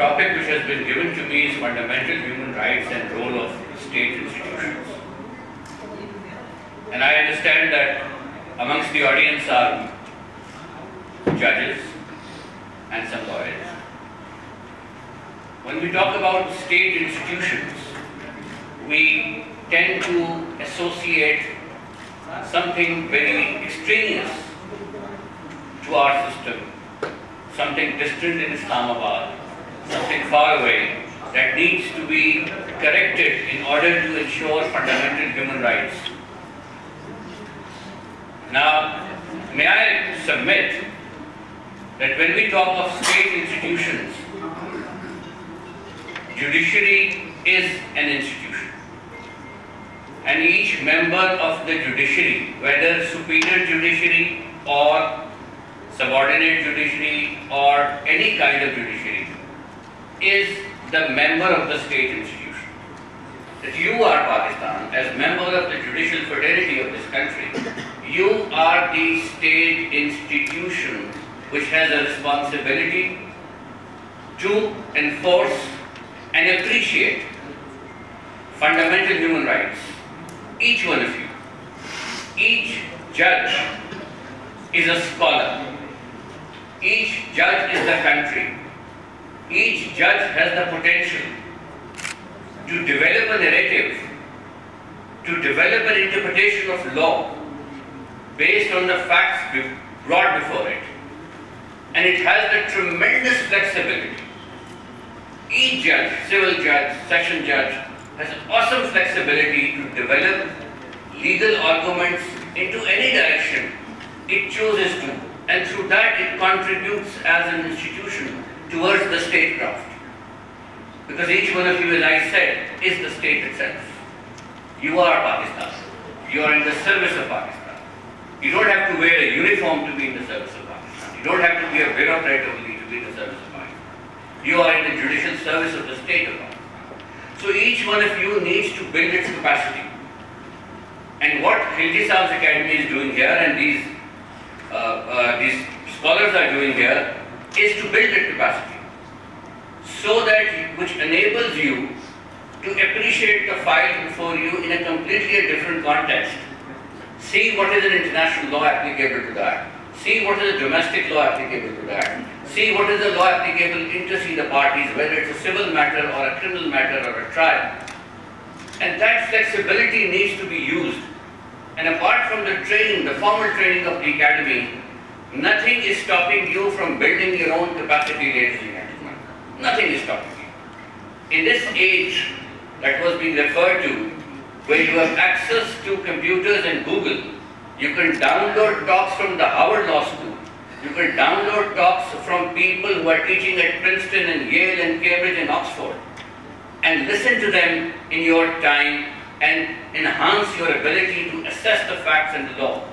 topic which has been given to me is fundamental human rights and role of state institutions. And I understand that amongst the audience are judges and some lawyers. When we talk about state institutions, we tend to associate something very extraneous to our system, something distant in Islamabad, something far away that needs to be corrected in order to ensure fundamental human rights. Now, may I submit that when we talk of state institutions, judiciary is an institution. And each member of the judiciary, whether superior judiciary or subordinate judiciary or any kind of judiciary, is the member of the state institution. That you are Pakistan, as member of the judicial fraternity of this country, you are the state institution which has a responsibility to enforce and appreciate fundamental human rights. Each one of you, each judge is a scholar. Each judge is the country. Each judge has the potential to develop a narrative, to develop an interpretation of law based on the facts brought before it. And it has the tremendous flexibility. Each judge, civil judge, session judge, has awesome flexibility to develop legal arguments into any direction it chooses to. And through that, it contributes as an institution towards the statecraft. Because each one of you, as I said, is the state itself. You are Pakistan. You are in the service of Pakistan. You don't have to wear a uniform to be in the service of Pakistan. You don't have to be a bureaucrat only to be in the service of Pakistan. You are in the judicial service of the state of Pakistan. So each one of you needs to build its capacity. And what Khilji Saab's Academy is doing here, and these scholars are doing here, is to build that capacity, so that which enables you to appreciate the file before you in a completely different context. See what is an international law applicable to that. See what is a domestic law applicable to that. See what is the law applicable inter the parties, whether it's a civil matter or a criminal matter or a trial. And that flexibility needs to be used. And apart from the training, the formal training of the academy, nothing is stopping you from building your own capacity, ladies and gentlemen. Nothing is stopping you. In this age that was being referred to, where you have access to computers and Google, you can download talks from the Howard Law School. You can download talks from people who are teaching at Princeton and Yale and Cambridge and Oxford, and listen to them in your time and enhance your ability to assess the facts and the law.